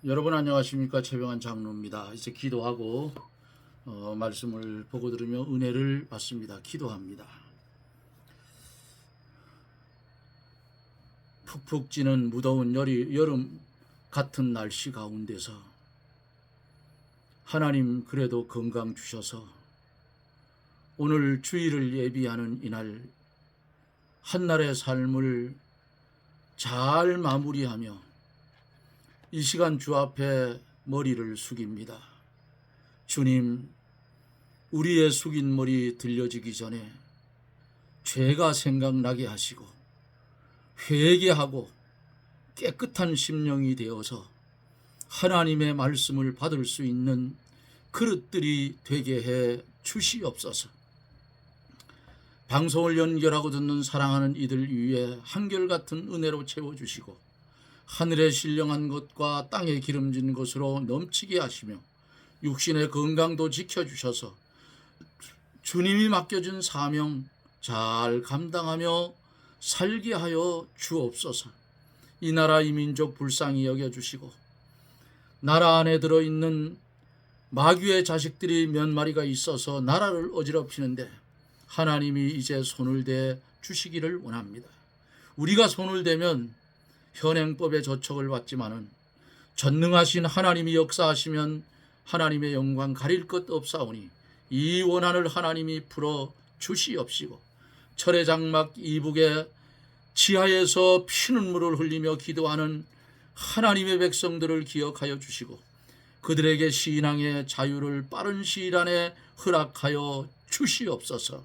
여러분 안녕하십니까? 최병환 장로입니다. 이제 기도하고 말씀을 보고 들으며 은혜를 받습니다. 기도합니다. 푹푹 찌는 무더운 여름 같은 날씨 가운데서 하나님 그래도 건강 주셔서 오늘 주일을 예비하는 이날 한날의 삶을 잘 마무리하며 이 시간 주 앞에 머리를 숙입니다. 주님, 우리의 숙인 머리 들려지기 전에 죄가 생각나게 하시고 회개하고 깨끗한 심령이 되어서 하나님의 말씀을 받을 수 있는 그릇들이 되게 해 주시옵소서. 방송을 연결하고 듣는 사랑하는 이들 위에 한결같은 은혜로 채워주시고 하늘의 신령한 것과 땅에 기름진 것으로 넘치게 하시며 육신의 건강도 지켜주셔서 주님이 맡겨준 사명 잘 감당하며 살게 하여 주옵소서. 이 나라 이 민족 불쌍히 여겨주시고 나라 안에 들어있는 마귀의 자식들이 몇 마리가 있어서 나라를 어지럽히는데 하나님이 이제 손을 대 주시기를 원합니다. 우리가 손을 대면 현행법의 저촉을 받지만은 전능하신 하나님이 역사하시면 하나님의 영광 가릴 것 없사오니 이 원한을 하나님이 풀어 주시옵시고 철의 장막 이북의 지하에서 피눈물을 흘리며 기도하는 하나님의 백성들을 기억하여 주시고 그들에게 신앙의 자유를 빠른 시일 안에 허락하여 주시옵소서.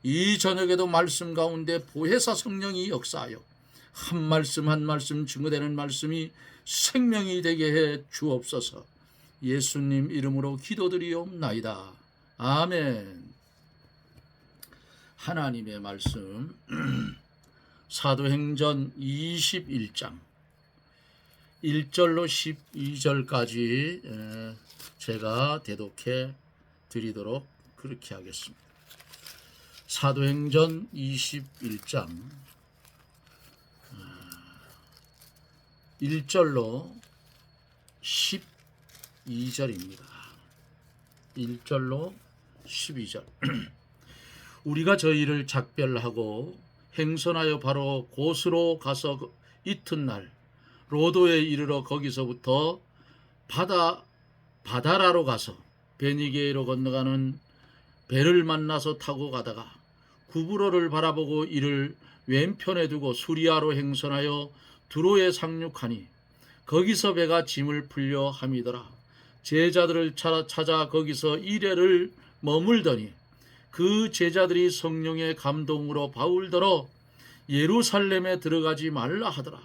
이 저녁에도 말씀 가운데 보혜사 성령이 역사하여 한 말씀 한 말씀 증거되는 말씀이 생명이 되게 해 주옵소서. 예수님 이름으로 기도드리옵나이다. 아멘. 하나님의 말씀 사도행전 21장 1절로 12절까지 제가 대독해 드리도록 그렇게 하겠습니다. 사도행전 21장 1절로 12절입니다. 1절로 12절. 우리가 저희를 작별하고 행선하여 바로 곳으로 가서 이튿날 로도에 이르러 거기서부터 바다라로 가서 베니게로 건너가는 배를 만나서 타고 가다가 구브로를 바라보고 이를 왼편에 두고 수리아로 행선하여 두로에 상륙하니 거기서 배가 짐을 풀려 함이더라. 제자들을 찾아 거기서 이래를 머물더니 그 제자들이 성령의 감동으로 바울더러 예루살렘에 들어가지 말라 하더라.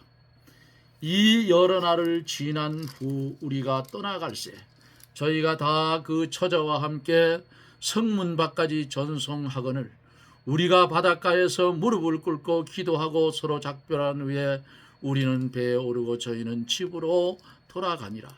이 여러 날을 지난 후 우리가 떠나갈새 저희가 다 그 처자와 함께 성문 밖까지 전송하거늘 우리가 바닷가에서 무릎을 꿇고 기도하고 서로 작별한 후에 우리는 배에 오르고 저희는 집으로 돌아가니라.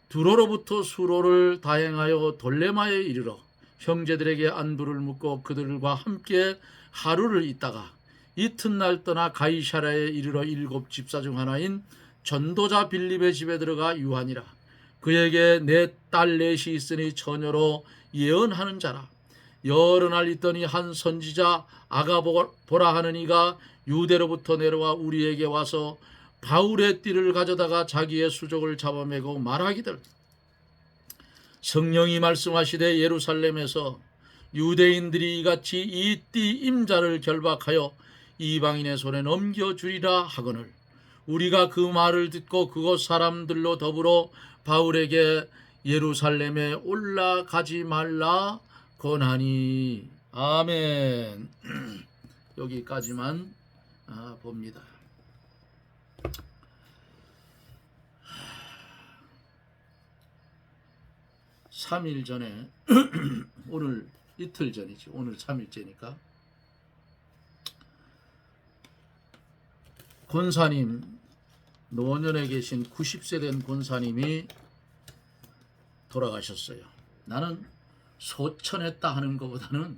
두로로부터 수로를 다행하여 돌레마에 이르러 형제들에게 안부를 묻고 그들과 함께 하루를 있다가 이튿날 떠나 가이사랴에 이르러 7 집사 중 하나인 전도자 빌립의 집에 들어가 유하니라. 그에게 내 딸 넷이 있으니 처녀로 예언하는 자라. 여러 날 있더니 한 선지자 아가보라 하는 이가 유대로부터 내려와 우리에게 와서 바울의 띠를 가져다가 자기의 수족을 잡아매고 말하기를 성령이 말씀하시되 예루살렘에서 유대인들이 이같이 이 띠 임자를 결박하여 이방인의 손에 넘겨주리라 하거늘 우리가 그 말을 듣고 그곳 사람들로 더불어 바울에게 예루살렘에 올라가지 말라 권하니. 아멘. 여기까지만 봅니다. 삼 일 전에 오늘 이틀 전이지 오늘 3일째니까 권사님 노원에 계신 90세 된 권사님이 돌아가셨어요. 나는 소천했다 하는 것보다는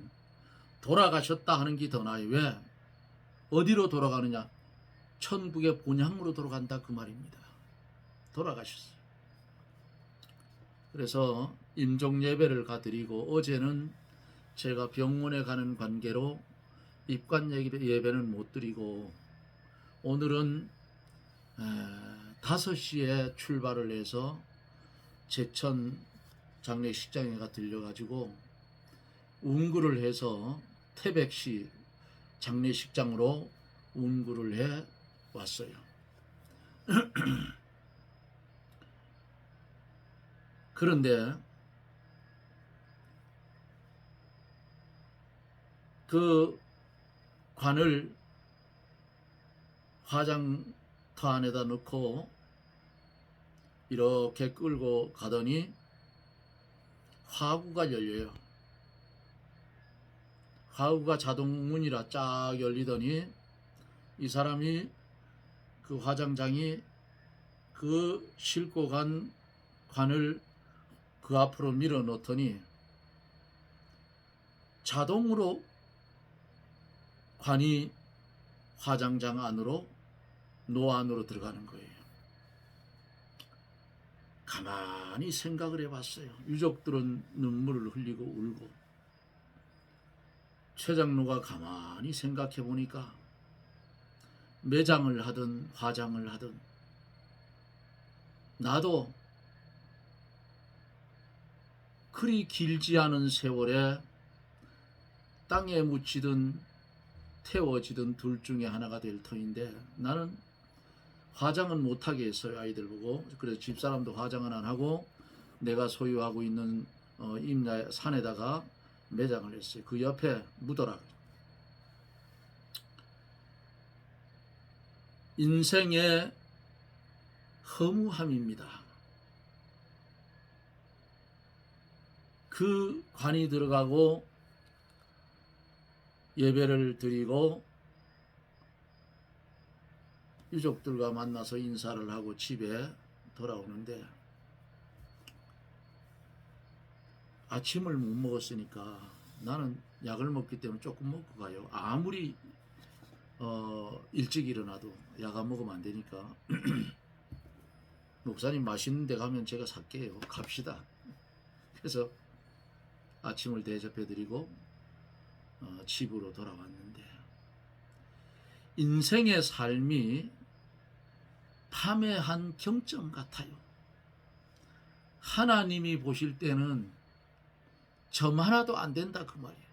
돌아가셨다 하는 게 더 나아요. 왜? 어디로 돌아가느냐? 천국의 본향으로 돌아간다 그 말입니다. 돌아가셨어요. 그래서 임종 예배를 가드리고 어제는 제가 병원에 가는 관계로 입관 예배는 못 드리고 오늘은 5시에 출발을 해서 제천 장례식장에 들려가지고 운구를 해서 태백시 장례식장으로 운구를 해 왔어요. 그런데 그 관을 화장터 안에다 넣고 이렇게 끌고 가더니 화구가 열려요. 화구가 자동문이라 쫙 열리더니 이 사람이 그 화장장이 그 싣고 간 관을 그 앞으로 밀어 놓더니 자동으로 관이 화장장 안으로 노 안으로 들어가는 거예요. 가만히 생각을 해봤어요. 유족들은 눈물을 흘리고 울고 최 장로가 가만히 생각해 보니까 매장을 하든 화장을 하든 나도 그리 길지 않은 세월에 땅에 묻히든 태워지든 둘 중에 하나가 될 터인데 나는 화장은 못하게 했어요. 아이들 보고. 그래서 집사람도 화장은 안 하고 내가 소유하고 있는 임야 산에다가 매장을 했어요. 그 옆에 묻어라. 인생의 허무함입니다. 그 관이 들어가고 예배를 드리고 유족들과 만나서 인사를 하고 집에 돌아오는데 아침을 못 먹었으니까 나는 약을 먹기 때문에 조금 먹고 가요. 아무리 일찍 일어나도 약 안 먹으면 안 되니까 목사님 맛있는 데 가면 제가 살게요. 갑시다. 그래서 아침을 대접해 드리고 집으로 돌아왔는데 인생의 삶이 밤의 한 경점 같아요. 하나님이 보실 때는 점 하나도 안 된다 그 말이에요.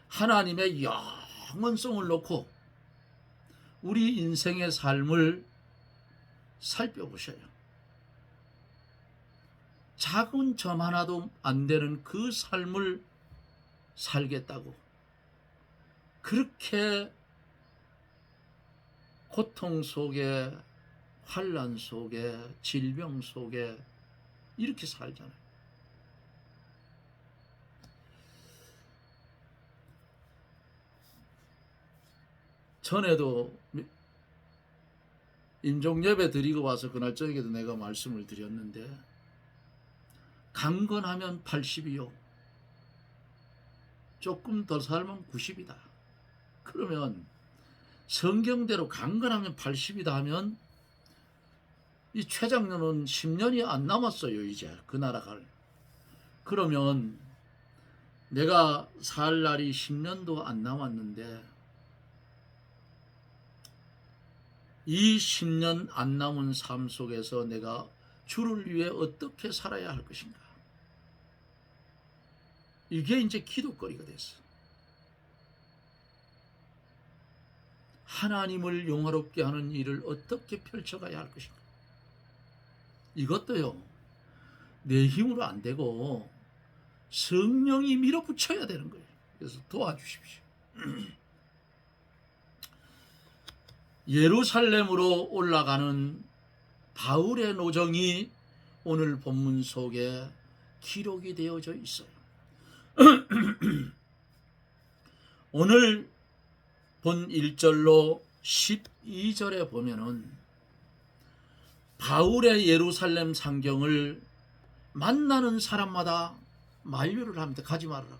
하나님의 영원성을 놓고 우리 인생의 삶을 살펴보셔요. 작은 점 하나도 안 되는 그 삶을 살겠다고 그렇게 고통 속에 환난 속에 질병 속에 이렇게 살잖아요. 전에도 임종예배 드리고 와서 그날 저녁에도 내가 말씀을 드렸는데 강건하면 80이요. 조금 더 살면 90이다. 그러면 성경대로 강건하면 80이다 하면 이 최 장로는 10년이 안 남았어요. 이제 그 나라 갈. 그러면 내가 살 날이 10년도 안 남았는데 이 10년 안 남은 삶 속에서 내가 주를 위해 어떻게 살아야 할 것인가. 이게 이제 기도거리가 됐어. 하나님을 영화롭게 하는 일을 어떻게 펼쳐가야 할 것인가. 이것도요, 내 힘으로 안 되고 성령이 밀어붙여야 되는 거예요. 그래서 도와주십시오. 예루살렘으로 올라가는 바울의 노정이 오늘 본문 속에 기록이 되어져 있어요. 오늘 본 1절로 12절에 보면은 바울의 예루살렘 상경을 만나는 사람마다 만류를 합니다. 가지 말아라.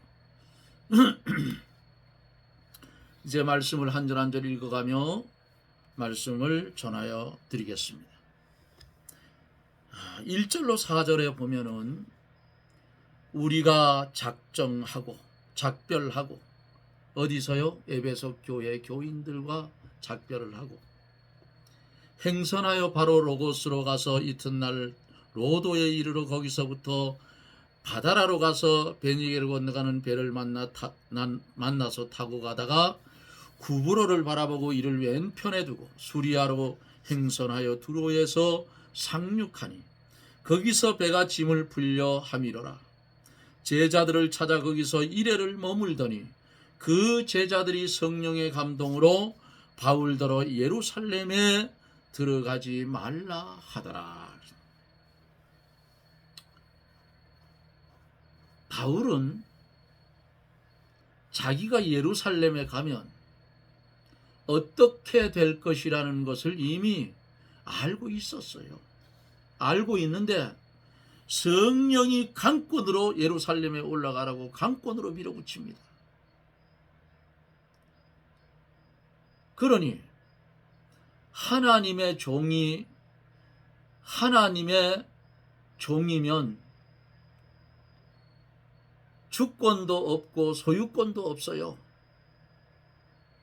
이제 말씀을 한 절 한 절 읽어가며 말씀을 전하여 드리겠습니다. 1절로 4절에 보면은 우리가 작정하고 작별하고 어디서요? 에베소 교회 교인들과 작별을 하고 행선하여 바로 로고스로 가서 이튿날 로도에 이르러 거기서부터 바다라로 가서 베니게를 건너가는 배를 만나서 타고 가다가 구브로를 바라보고 이를 왼편에 두고 수리아로 행선하여 두로에서 상륙하니 거기서 배가 짐을 풀려 함이로라. 제자들을 찾아 거기서 이레를 머물더니 그 제자들이 성령의 감동으로 바울더러 예루살렘에 들어가지 말라 하더라. 바울은 자기가 예루살렘에 가면 어떻게 될 것이라는 것을 이미 알고 있었어요. 알고 있는데 성령이 강권으로 예루살렘에 올라가라고 강권으로 밀어붙입니다. 그러니 하나님의 종이면 주권도 없고 소유권도 없어요.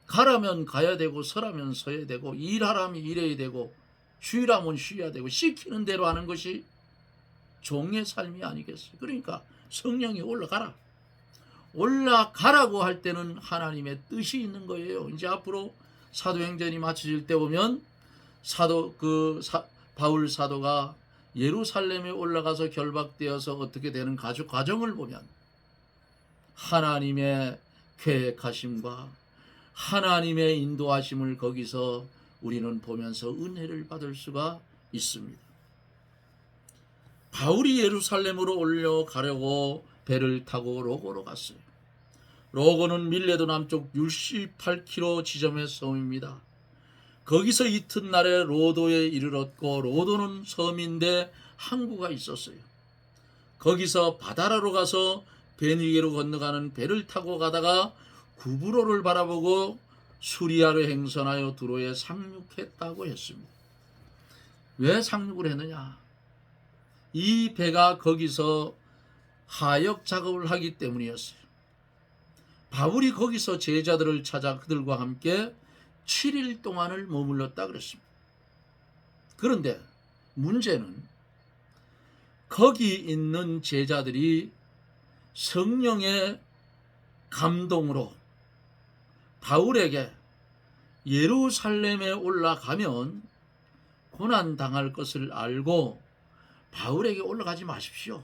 가라면 가야 되고 서라면 서야 되고 일하라면 일해야 되고 쉬라면 쉬어야 되고 시키는 대로 하는 것이 종의 삶이 아니겠어요. 그러니까 성령이 올라가라고 할 때는 하나님의 뜻이 있는 거예요. 이제 앞으로 사도행전이 마쳐질 때 보면 바울 사도가 예루살렘에 올라가서 결박되어서 어떻게 되는 과정을 보면 하나님의 계획하심과 하나님의 인도하심을 거기서 우리는 보면서 은혜를 받을 수가 있습니다. 바울이 예루살렘으로 올라가려고 배를 타고 로고로 갔어요. 로고는 밀레도 남쪽 68km 지점의 섬입니다. 거기서 이튿날에 로도에 이르렀고 로도는 섬인데 항구가 있었어요. 거기서 바다라로 가서 베니게로 건너가는 배를 타고 가다가 구브로를 바라보고 수리아로 행선하여 두로에 상륙했다고 했습니다. 왜 상륙을 했느냐? 이 배가 거기서 하역 작업을 하기 때문이었어요. 바울이 거기서 제자들을 찾아 그들과 함께 7일 동안을 머물렀다 그랬습니다. 그런데 문제는 거기 있는 제자들이 성령의 감동으로 바울에게 예루살렘에 올라가면 고난당할 것을 알고 바울에게 올라가지 마십시오.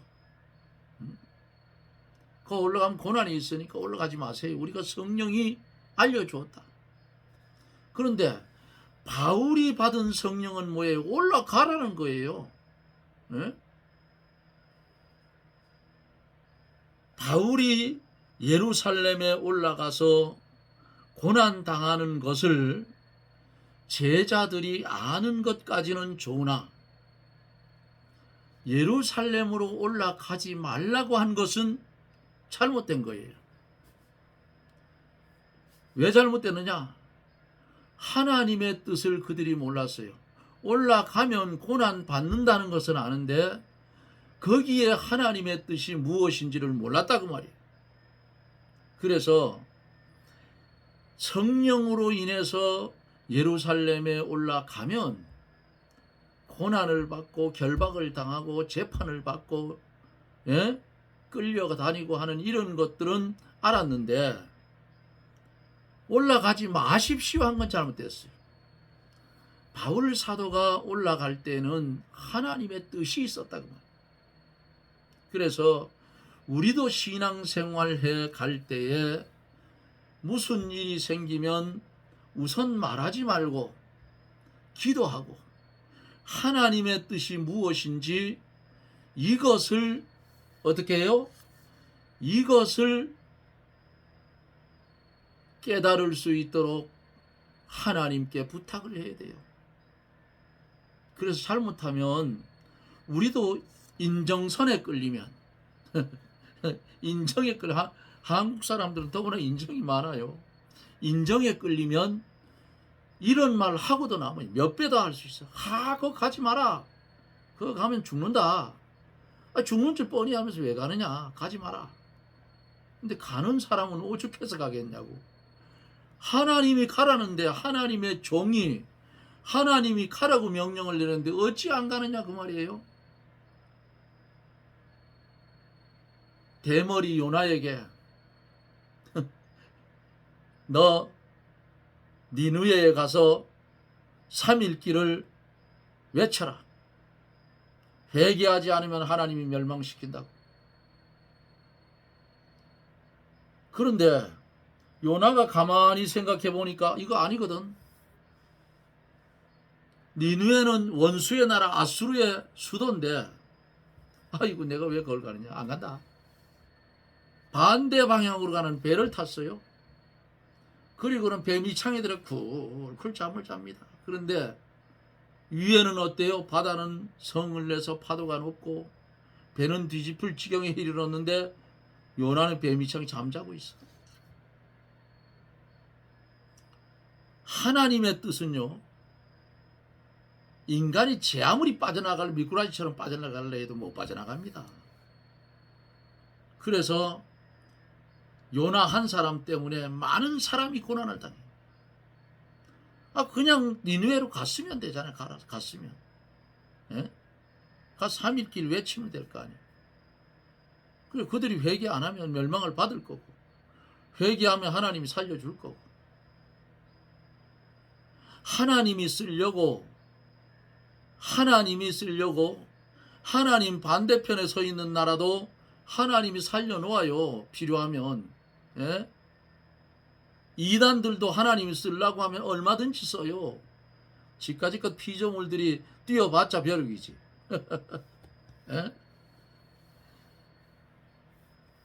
그 올라가면 고난이 있으니까 올라가지 마세요. 우리가 성령이 알려주었다. 그런데 바울이 받은 성령은 뭐예요? 올라가라는 거예요. 네? 바울이 예루살렘에 올라가서 고난당하는 것을 제자들이 아는 것까지는 좋으나 예루살렘으로 올라가지 말라고 한 것은 잘못된 거예요. 왜 잘못됐느냐? 하나님의 뜻을 그들이 몰랐어요. 올라가면 고난 받는다는 것은 아는데 거기에 하나님의 뜻이 무엇인지를 몰랐다고 말이에요. 그래서 성령으로 인해서 예루살렘에 올라가면 고난을 받고 결박을 당하고 재판을 받고 끌려다니고 하는 이런 것들은 알았는데 올라가지 마십시오 한 건 잘못됐어요. 바울 사도가 올라갈 때는 하나님의 뜻이 있었다고 말이에요. 그래서 우리도 신앙생활해 갈 때에 무슨 일이 생기면 우선 말하지 말고 기도하고 하나님의 뜻이 무엇인지 이것을 어떻게 해요? 이것을 깨달을 수 있도록 하나님께 부탁을 해야 돼요. 그래서 잘못하면 우리도 인정선에 끌리면 인정에 끌려 한국 사람들은 더구나 인정이 많아요. 인정에 끌리면 이런 말 하고도 남아요. 몇 배 더 할 수 있어. 거기 가지 마라. 그거 가면 죽는다. 죽는 줄 뻔히 하면서 왜 가느냐. 가지 마라. 근데 가는 사람은 오죽해서 가겠냐고. 하나님이 가라는데 하나님의 종이 하나님이 가라고 명령을 내렸는데 어찌 안 가느냐 그 말이에요. 대머리 요나에게 너 니느웨에 가서 3일 길을 외쳐라. 회개하지 않으면 하나님이 멸망시킨다고. 그런데 요나가 가만히 생각해 보니까 이거 아니거든. 니느웨는 원수의 나라 아수르의 수도인데 아이고 내가 왜 그걸 가느냐. 안 간다. 반대 방향으로 가는 배를 탔어요. 그리고는 배 밑창에 들어 쿨쿨 잠을 잡니다. 그런데 위에는 어때요? 바다는 성을 내서 파도가 높고 배는 뒤집을 지경에 이르렀는데 요나는 배 밑창에 잠자고 있어. 하나님의 뜻은요, 인간이 제 아무리 빠져나갈 미꾸라지처럼 빠져나갈래 해도 못 빠져나갑니다. 그래서 요나 한 사람 때문에 많은 사람이 고난을 당해요. 그냥 니느웨로 갔으면 되잖아요. 갔으면. 예? 가서 3일 길 외치면 될 거 아니에요. 그리고 그들이 회개 안 하면 멸망을 받을 거고, 회개하면 하나님이 살려줄 거고, 하나님이 쓰려고 하나님 반대편에 서 있는 나라도 하나님이 살려놓아요. 필요하면. 예? 이단들도 하나님이 쓰려고 하면 얼마든지 써요. 지금까지껏 피조물들이 뛰어봤자 벼룩이지. 예?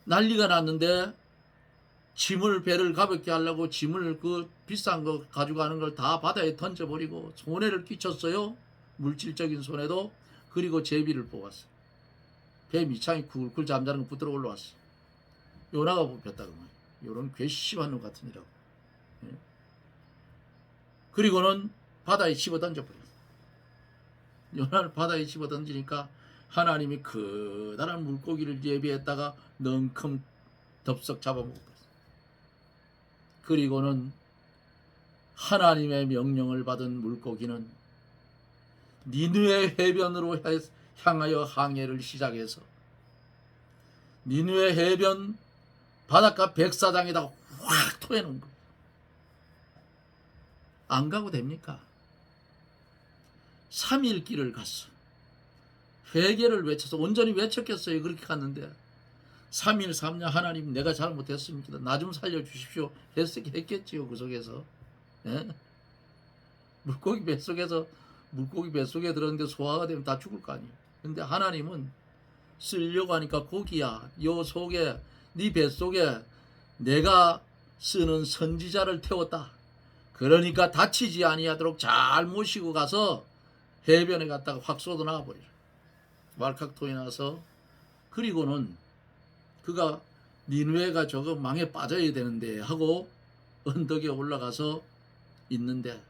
난리가 났는데 배를 가볍게 하려고 짐을 그 비싼 거 가져가는 걸 다 바다에 던져버리고 손해를 끼쳤어요. 물질적인 손해도. 그리고 제비를 뽑았어요. 배 밑창이 굴굴 잠자는 거 붙들어 올라왔어. 요나가 뽑혔다 그 말이야. 요런 괘씸한 놈 같으니라고. 예? 그리고는 바다에 집어 던져버렸어. 요나를 바다에 집어 던지니까 하나님이 커다란 물고기를 예비했다가 넝큼 덥석 잡아먹었어. 그리고는 하나님의 명령을 받은 물고기는 니느웨 해변으로 향하여 항해를 시작해서 니느웨 해변 바닷가 백사장에다가 확 토해놓은 거예요. 안 가고 됩니까? 3일 길을 갔어. 회개를 외쳐서 온전히 외쳤겠어요. 그렇게 갔는데 3일 3년 하나님 내가 잘못했습니다. 나 좀 살려주십시오. 했겠지요. 그 속에서. 예? 물고기 뱃속에 들었는데 소화가 되면 다 죽을 거 아니에요. 근데 하나님은 쓰려고 하니까 고기야. 요 속에 네 뱃속에 내가 쓰는 선지자를 태웠다. 그러니까 다치지 아니하도록 잘 모시고 가서 해변에 갔다가 확 쏟아 나와버리라. 말칵토에 나서. 그리고는 그가 니느웨가 저거 망에 빠져야 되는데 하고 언덕에 올라가서 있는데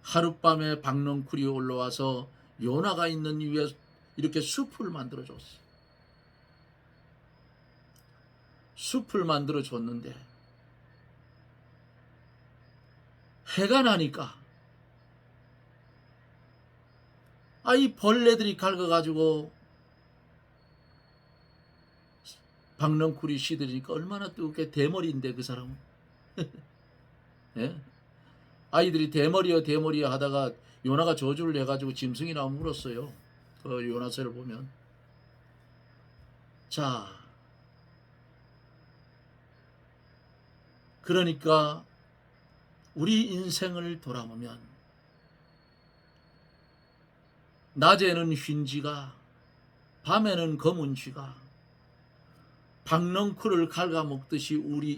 하룻밤에 박넝쿨이 올라와서 요나가 있는 위에 이렇게 숲을 만들어줬어. 숲을 만들어줬는데 해가 나니까 이 벌레들이 갉아가지고 박넝쿨이 시들으니까 얼마나 뜨겁게. 대머리인데 그 사람은. 예? 아이들이 대머리야 하다가 요나가 저주를 해가지고 짐승이 나오면 물었어요. 그 요나서를 보면. 자, 그러니까 우리 인생을 돌아보면 낮에는 흰쥐가 밤에는 검은 쥐가 박넝쿨을 갉아먹듯이 우리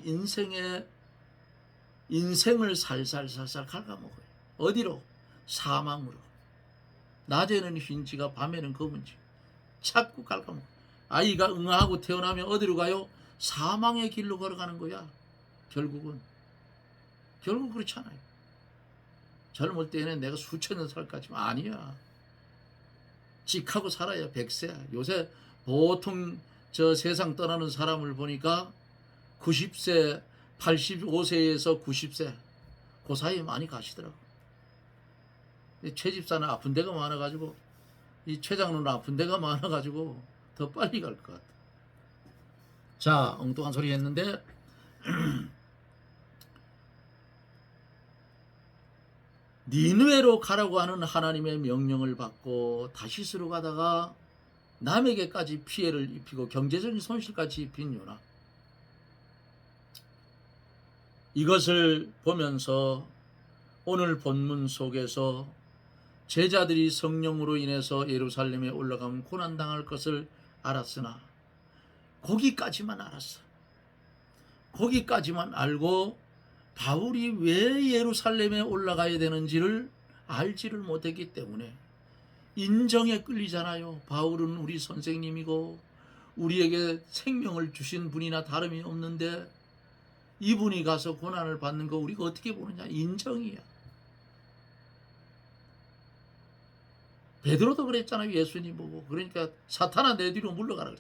인생을 살살살살 갉아먹어요. 어디로? 사망으로. 낮에는 흰쥐가 밤에는 검은 쥐. 자꾸 갉아먹어요. 아이가 응아하고 태어나면 어디로 가요? 사망의 길로 걸어가는 거야. 결국 그렇잖아요. 젊을 때는 내가 수천 년 살까지만 아니야. 찍하고 살아요. 100세. 요새 보통 저 세상 떠나는 사람을 보니까 90세, 85세에서 90세 그 사이에 많이 가시더라고. 최 집사는 아픈 데가 많아가지고, 이 최 장로는 아픈 데가 많아가지고 더 빨리 갈 것 같아. 자, 엉뚱한 소리 했는데 니느웨로 가라고 하는 하나님의 명령을 받고 다시스로 가다가 남에게까지 피해를 입히고 경제적인 손실까지 입힌 요나. 이것을 보면서 오늘 본문 속에서 제자들이 성령으로 인해서 예루살렘에 올라가면 고난당할 것을 알았으나 거기까지만 알았어. 거기까지만 알고 바울이 왜 예루살렘에 올라가야 되는지를 알지를 못했기 때문에 인정에 끌리잖아요. 바울은 우리 선생님이고 우리에게 생명을 주신 분이나 다름이 없는데 이분이 가서 고난을 받는 거 우리가 어떻게 보느냐? 인정이야. 베드로도 그랬잖아요. 예수님 보고. 그러니까 사탄아 내 뒤로 물러가라.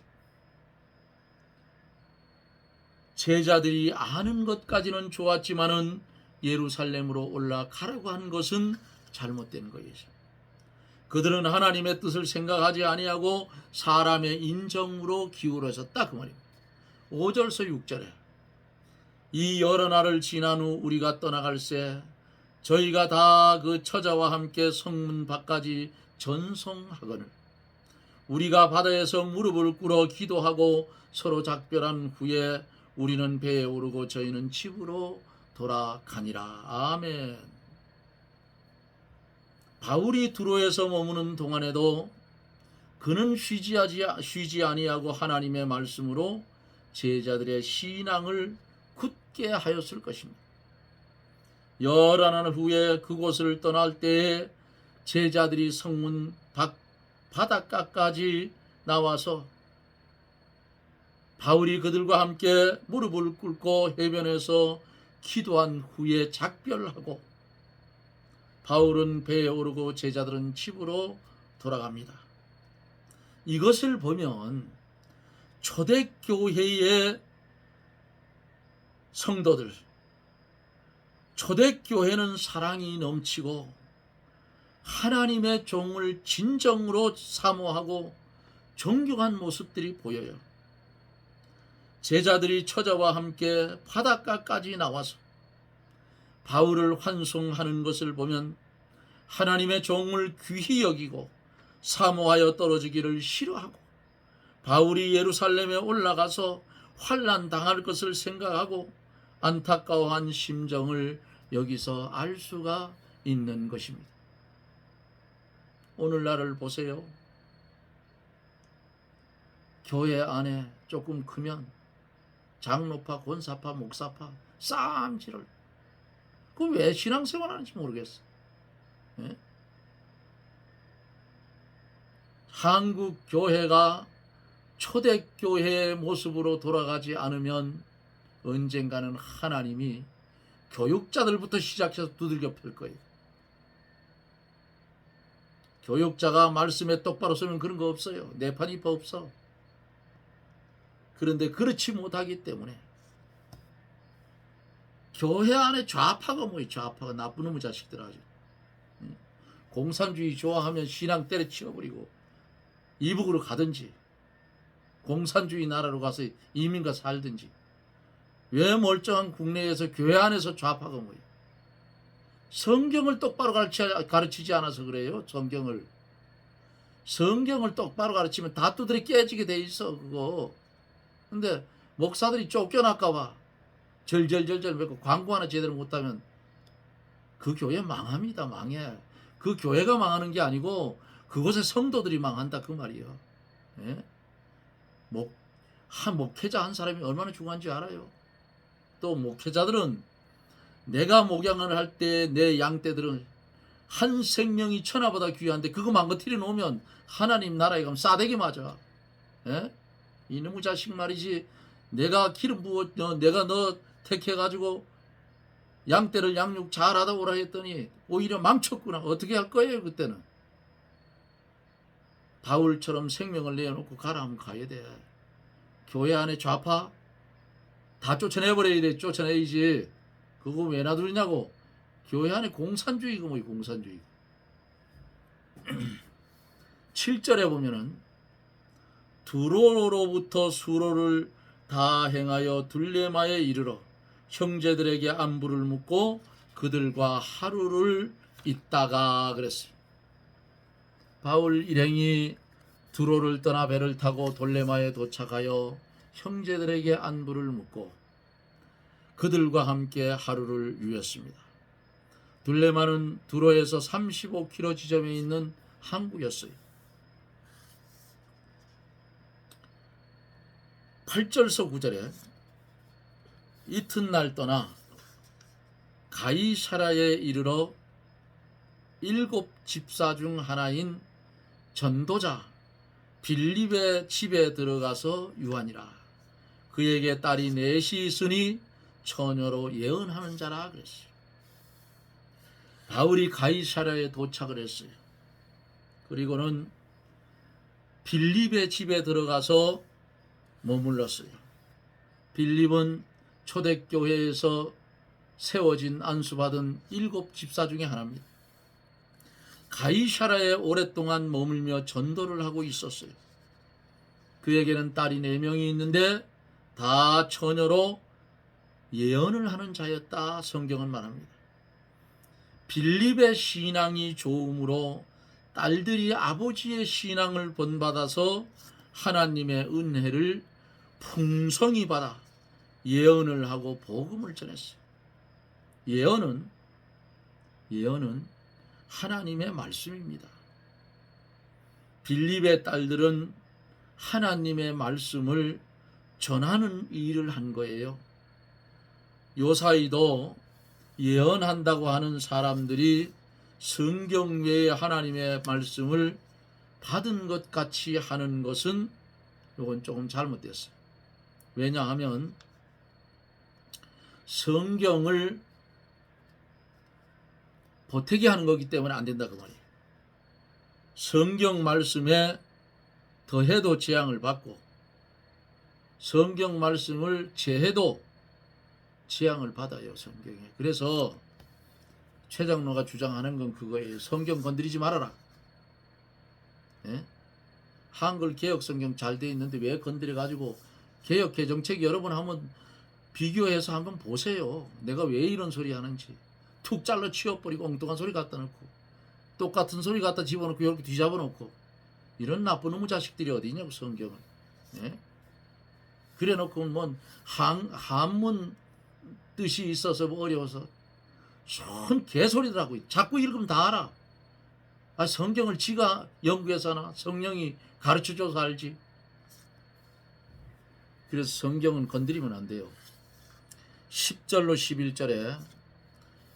제자들이 아는 것까지는 좋았지만은 예루살렘으로 올라가라고 하는 것은 잘못된 것이죠. 그들은 하나님의 뜻을 생각하지 아니하고 사람의 인정으로 기울어졌다 그 말입니다. 5절서 6절에 이 여러 날을 지난 후 우리가 떠나갈새 저희가 다 그 처자와 함께 성문 밖까지 전송하거늘 우리가 바다에서 무릎을 꿇어 기도하고 서로 작별한 후에 우리는 배에 오르고 저희는 집으로 돌아가니라. 아멘. 바울이 두로에서 머무는 동안에도 그는 쉬지 아니하고 하나님의 말씀으로 제자들의 신앙을 굳게 하였을 것입니다. 열한 날 후에 그곳을 떠날 때에 제자들이 성문 바닷가까지 나와서 바울이 그들과 함께 무릎을 꿇고 해변에서 기도한 후에 작별하고 바울은 배에 오르고 제자들은 집으로 돌아갑니다. 이것을 보면 초대교회의 성도들, 초대교회는 사랑이 넘치고 하나님의 종을 진정으로 사모하고 존경한 모습들이 보여요. 제자들이 처자와 함께 바닷가까지 나와서 바울을 환송하는 것을 보면 하나님의 종을 귀히 여기고 사모하여 떨어지기를 싫어하고 바울이 예루살렘에 올라가서 환난 당할 것을 생각하고 안타까워한 심정을 여기서 알 수가 있는 것입니다. 오늘날을 보세요. 교회 안에 조금 크면 장로파, 권사파, 목사파 쌈질을 그 왜 신앙생활 하는지 모르겠어. 예? 한국 교회가 초대교회의 모습으로 돌아가지 않으면 언젠가는 하나님이 교육자들부터 시작해서 두들겨 팰 거예요. 교육자가 말씀에 똑바로 서면 그런 거 없어요. 내판 입어 없어. 그런데 그렇지 못하기 때문에 교회 안에 좌파가 뭐예요? 좌파가 나쁜 놈의 자식들 아주. 공산주의 좋아하면 신앙 때려치워버리고 이북으로 가든지 공산주의 나라로 가서 이민가 살든지. 왜 멀쩡한 국내에서 교회 안에서 좌파가 뭐예요? 성경을 똑바로 가르치지 않아서 그래요. 성경을 똑바로 가르치면 다 두드려 깨지게 돼 있어 그거. 근데 목사들이 쫓겨날까봐 절절절절 맺고 광고 하나 제대로 못하면 그 교회 망합니다. 망해. 그 교회가 망하는 게 아니고 그곳의 성도들이 망한다 그 말이에요. 예? 목회자 한 사람이 얼마나 중요한지 알아요. 또 목회자들은 내가 목양을 할 때 내 양떼들은 한 생명이 천하보다 귀한데 그거 망가뜨려 놓으면 하나님 나라에 가면 싸대기 맞아. 예? 이놈의 자식 말이지. 내가 기름 부어 내가 너 택해가지고 양떼를 양육 잘하다 오라 했더니 오히려 망쳤구나. 어떻게 할 거예요 그때는. 바울처럼 생명을 내어놓고 가라 하면 가야 돼. 교회 안에 좌파 다 쫓아내버려야 돼. 쫓아내야지. 그거 왜 놔두냐고. 교회 안에 공산주의고 뭐 공산주의. 7절에 보면은 두로로부터 수로를 다 행하여 둘레마에 이르러 형제들에게 안부를 묻고 그들과 하루를 있다가 그랬어요. 바울 일행이 두로를 떠나 배를 타고 돌레마에 도착하여 형제들에게 안부를 묻고 그들과 함께 하루를 누웠습니다. 둘레마는 두로에서 35km 지점에 있는 항구였어요. 8절서 9절에 이튿날 떠나 가이사랴에 이르러 7 집사 중 하나인 전도자 빌립의 집에 들어가서 유하니라. 그에게 딸이 넷이 있으니 처녀로 예언하는 자라 그랬어요. 바울이 가이사랴에 도착을 했어요. 그리고는 빌립의 집에 들어가서 머물렀어요. 빌립은 초대교회에서 세워진 안수받은 7 집사 중에 하나입니다. 가이사랴에 오랫동안 머물며 전도를 하고 있었어요. 그에게는 딸이 4명이 있는데 다 처녀로 예언을 하는 자였다 성경은 말합니다. 빌립의 신앙이 좋으므로 딸들이 아버지의 신앙을 본받아서 하나님의 은혜를 풍성히 받아 예언을 하고 복음을 전했어요. 예언은 하나님의 말씀입니다. 빌립의 딸들은 하나님의 말씀을 전하는 일을 한 거예요. 요사이도 예언한다고 하는 사람들이 성경 외에 하나님의 말씀을 받은 것 같이 하는 것은 이건 조금 잘못됐어요. 왜냐하면 성경을 보태게 하는 거기 때문에 안 된다 그 말이에요. 성경 말씀에 더해도 재앙을 받고 성경 말씀을 제해도 재앙을 받아요 성경에. 그래서 최 장로가 주장하는 건 그거예요. 성경 건드리지 말아라. 예? 한글 개혁 성경 잘 돼 있는데 왜 건드려 가지고 개혁 개정책 여러 번 한번 비교해서 한번 보세요. 내가 왜 이런 소리 하는지. 툭 잘라 치워버리고 엉뚱한 소리 갖다 놓고 똑같은 소리 갖다 집어넣고 이렇게 뒤잡아 놓고 이런 나쁜 놈의 자식들이 어디 있냐고 성경을. 예? 그래 놓고 뭐 한문 뜻이 있어서 뭐 어려워서 손 개소리더라고요. 자꾸 읽으면 다 알아. 성경을 지가 연구해서 하나 성령이 가르쳐줘서 알지. 그래서 성경은 건드리면 안 돼요. 10절로 11절에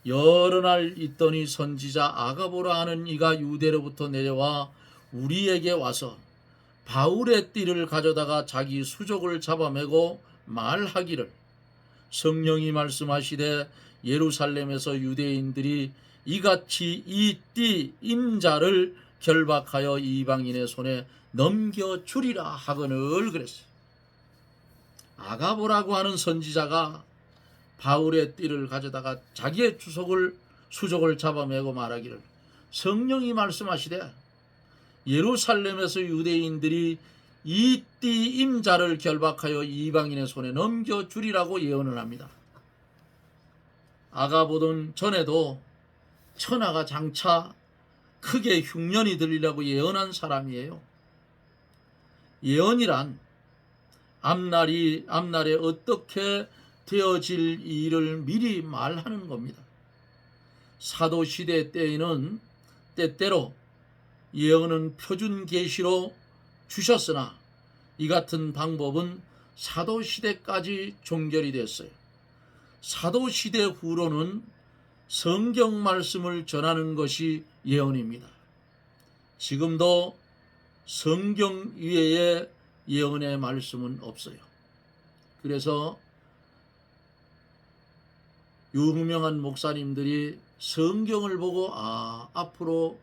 여러 날 있더니 선지자 아가보라 하는 이가 유대로부터 내려와 우리에게 와서 바울의 띠를 가져다가 자기 수족을 잡아매고 말하기를 성령이 말씀하시되 예루살렘에서 유대인들이 이같이 이 띠 임자를 결박하여 이방인의 손에 넘겨주리라 하거늘 그랬어요. 아가보라고 하는 선지자가 바울의 띠를 가져다가 자기의 수족을 잡아매고 말하기를 성령이 말씀하시되 예루살렘에서 유대인들이 이 띠 임자를 결박하여 이방인의 손에 넘겨주리라고 예언을 합니다. 아가보던 전에도 천하가 장차 크게 흉년이 들리라고 예언한 사람이에요. 예언이란 앞날에 어떻게 되어질 일을 미리 말하는 겁니다. 사도시대 때에는 때때로 예언은 표준 계시로 주셨으나 이 같은 방법은 사도시대까지 종결이 됐어요. 사도시대 후로는 성경 말씀을 전하는 것이 예언입니다. 지금도 성경 이외에 예언의 말씀은 없어요. 그래서 유명한 목사님들이 성경을 보고 앞으로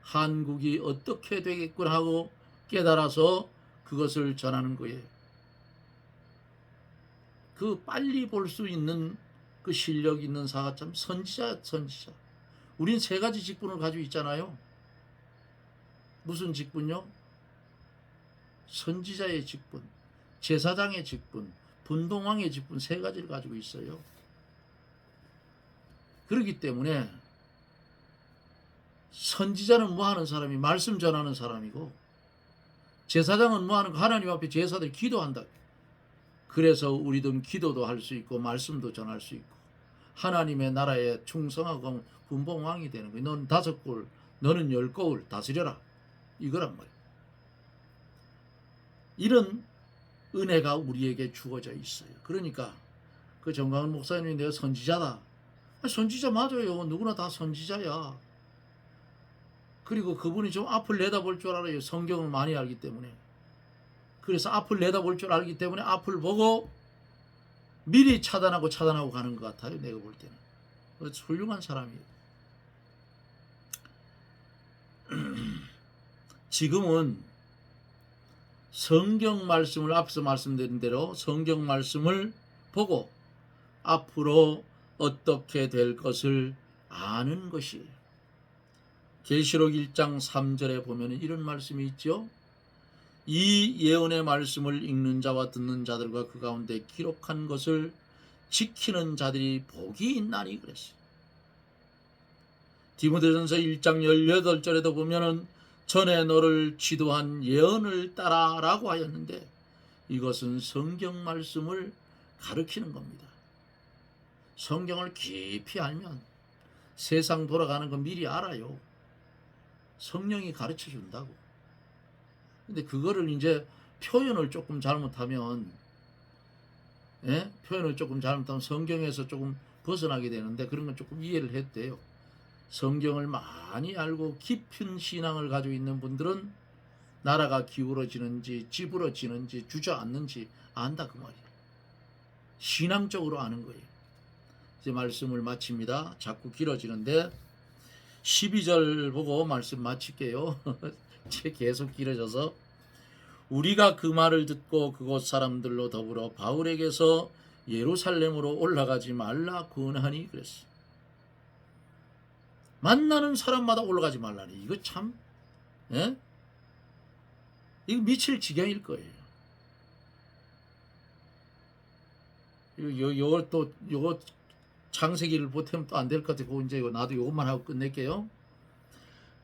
한국이 어떻게 되겠구나 하고 깨달아서 그것을 전하는 거예요. 그 빨리 볼 수 있는 그 실력 있는 사가 참 선지자. 우린 세 가지 직분을 가지고 있잖아요. 무슨 직분요? 선지자의 직분, 제사장의 직분, 분동왕의 직분, 세 가지를 가지고 있어요. 그렇기 때문에 선지자는 뭐 하는 사람이? 말씀 전하는 사람이고, 제사장은 뭐 하는 거? 하나님 앞에 제사들이 기도한다. 그래서 우리도 기도도 할 수 있고 말씀도 전할 수 있고 하나님의 나라에 충성하고 분봉왕이 되는 거예요. 너는 5골, 너는 10골 다스려라, 이거란 말이에요. 이런 은혜가 우리에게 주어져 있어요. 그러니까 그 정광훈 목사님이 내가 선지자다. 선지자 맞아요. 누구나 다 선지자야. 그리고 그분이 좀 앞을 내다볼 줄 알아요. 성경을 많이 알기 때문에. 그래서 앞을 내다볼 줄 알기 때문에 앞을 보고 미리 차단하고 가는 것 같아요. 내가 볼 때는. 훌륭한 사람이에요. 지금은 성경 말씀을 앞서 말씀드린 대로 성경 말씀을 보고 앞으로 어떻게 될 것을 아는 것이에요. 계시록 1장 3절에 보면 이런 말씀이 있죠. 이 예언의 말씀을 읽는 자와 듣는 자들과 그 가운데 기록한 것을 지키는 자들이 복이 있나니 그랬어요. 디모데전서 1장 18절에도 보면은 전에 너를 지도한 예언을 따라라고 하였는데 이것은 성경 말씀을 가르치는 겁니다. 성경을 깊이 알면 세상 돌아가는 거 미리 알아요. 성령이 가르쳐 준다고. 근데 그거를 이제 표현을 조금 잘못하면, 표현을 조금 잘못하면 성경에서 조금 벗어나게 되는데 그런 건 조금 이해를 해도 돼요. 성경을 많이 알고 깊은 신앙을 가지고 있는 분들은 나라가 기울어지는지 찌부러지는지 주저앉는지 안다 그 말이에요. 신앙적으로 아는 거예요. 이제 말씀을 마칩니다. 자꾸 길어지는데 12절 보고 말씀 마칠게요. 계속 길어져서 우리가 그 말을 듣고 그곳 사람들로 더불어 바울에게서 예루살렘으로 올라가지 말라 권하니 그랬어. 만나는 사람마다 올라가지 말라니. 이거 참, 이거 미칠 지경일 거예요. 요거 창세기를 보태면 또 안 될 것 같아요. 이제 나도 요것만 하고 끝낼게요.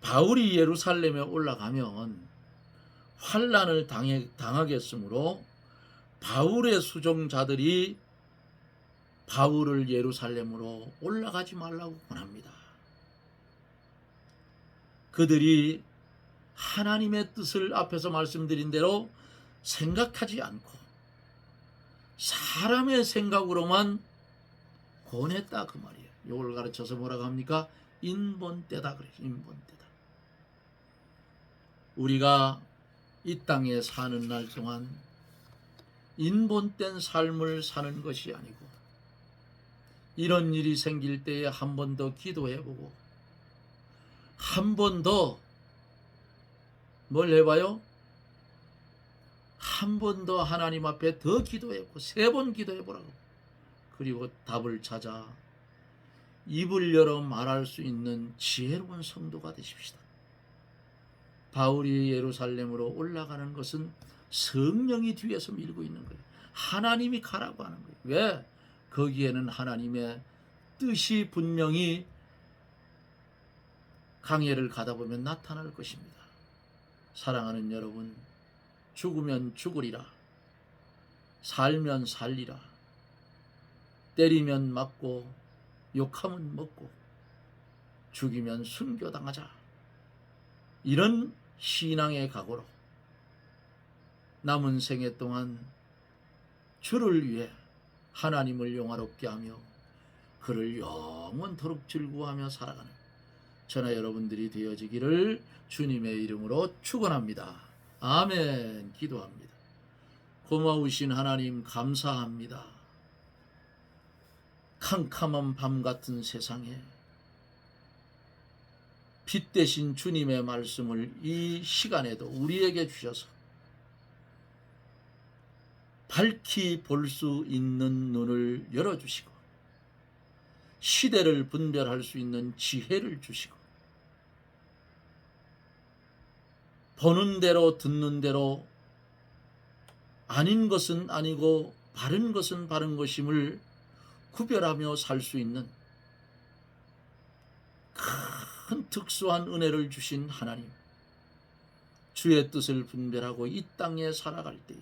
바울이 예루살렘에 올라가면 환난을 당하겠으므로 바울의 수종자들이 바울을 예루살렘으로 올라가지 말라고 권합니다. 그들이 하나님의 뜻을 앞에서 말씀드린 대로 생각하지 않고 사람의 생각으로만 권했다 그 말이에요. 이걸 가르쳐서 뭐라고 합니까? 인본때다 그래요. 인본때다. 우리가 이 땅에 사는 날 동안 인본된 삶을 사는 것이 아니고 이런 일이 생길 때에 한 번 더 기도해보고 한 번 더 뭘 해봐요? 한 번 더 하나님 앞에 더 기도해보고 3번 기도해보라고. 그리고 답을 찾아 입을 열어 말할 수 있는 지혜로운 성도가 되십시다. 바울이 예루살렘으로 올라가는 것은 성령이 뒤에서 밀고 있는 거예요. 하나님이 가라고 하는 거예요. 왜? 거기에는 하나님의 뜻이 분명히 강해를 가다 보면 나타날 것입니다. 사랑하는 여러분, 죽으면 죽으리라, 살면 살리라, 때리면 맞고 욕하면 먹고 죽이면 순교당하자. 이런 신앙의 각오로 남은 생애 동안 주를 위해 하나님을 영화롭게 하며 그를 영원토록 즐거워하며 살아가는 저나 여러분들이 되어지기를 주님의 이름으로 축원합니다. 아멘. 기도합니다. 고마우신 하나님 감사합니다. 캄캄한 밤 같은 세상에 빛 대신 주님의 말씀을 이 시간에도 우리에게 주셔서 밝히 볼 수 있는 눈을 열어주시고 시대를 분별할 수 있는 지혜를 주시고 보는 대로 듣는 대로 아닌 것은 아니고 바른 것은 바른 것임을 구별하며 살 수 있는 큰 특수한 은혜를 주신 하나님, 주의 뜻을 분별하고 이 땅에 살아갈 때에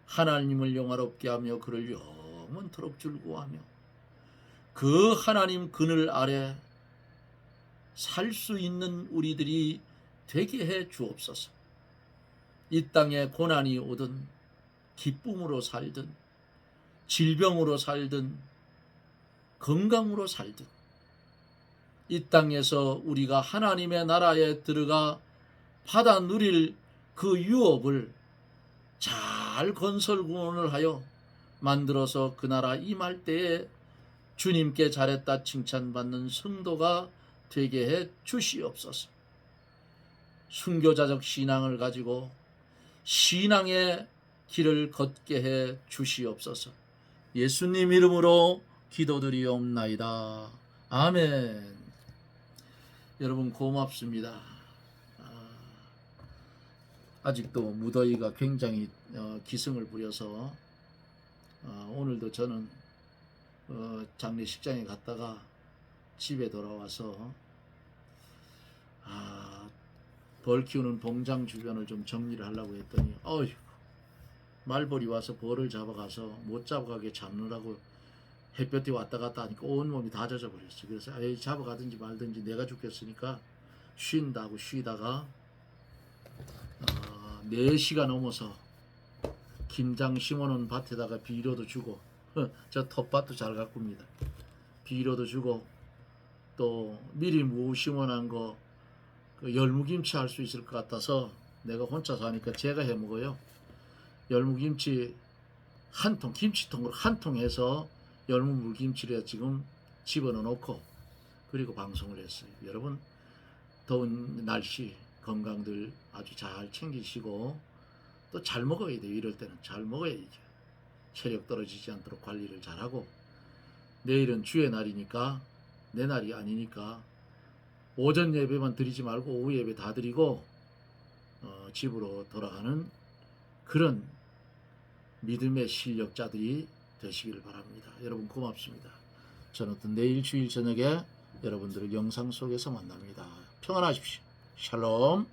하나님을 영화롭게 하며 그를 영원토록 즐거워하며 그 하나님 그늘 아래 살 수 있는 우리들이 되게 해 주옵소서. 이 땅에 고난이 오든 기쁨으로 살든 질병으로 살든 건강으로 살든 이 땅에서 우리가 하나님의 나라에 들어가 받아 누릴 그 유업을 잘 건설구원을 하여 만들어서 그 나라 임할 때에 주님께 잘했다 칭찬받는 성도가 되게 해 주시옵소서. 순교자적 신앙을 가지고 신앙의 길을 걷게 해 주시옵소서. 예수님 이름으로 기도드리옵나이다. 아멘. 여러분 고맙습니다. 아직도 무더위가 굉장히 기승을 부려서 오늘도 저는 장례식장에 갔다가 집에 돌아와서 벌 키우는 봉장 주변을 좀 정리를 하려고 했더니 말벌이 와서 벌을 잡아가서 못 잡아가게 잡느라고 햇볕에 왔다 갔다 하니까 온몸이 다 젖어버렸어. 그래서 잡아가든지 말든지 내가 죽겠으니까 쉰다고 쉬다가 4시가 넘어서 김장 심어놓은 밭에다가 비료도 주고 저 텃밭도 잘 가꿉니다. 비료도 주고 또 미리 무 심어놓은 거 열무김치 할 수 있을 것 같아서 내가 혼자서 하니까 제가 해 먹어요. 열무김치 한 통, 김치통으로 한 통 해서 열무물김치를 지금 집어넣어 놓고 그리고 방송을 했어요. 여러분 더운 날씨 건강들 아주 잘 챙기시고 또 잘 먹어야 돼요. 이럴 때는 잘 먹어야죠. 체력 떨어지지 않도록 관리를 잘하고 내일은 주의 날이니까 내 날이 아니니까 오전 예배만 드리지 말고 오후 예배 다 드리고 집으로 돌아가는 그런 믿음의 실력자들이 되시길 바랍니다. 여러분 고맙습니다. 저는 또 내일 주일 저녁에 여러분들을 영상 속에서 만납니다. 평안하십시오. 샬롬.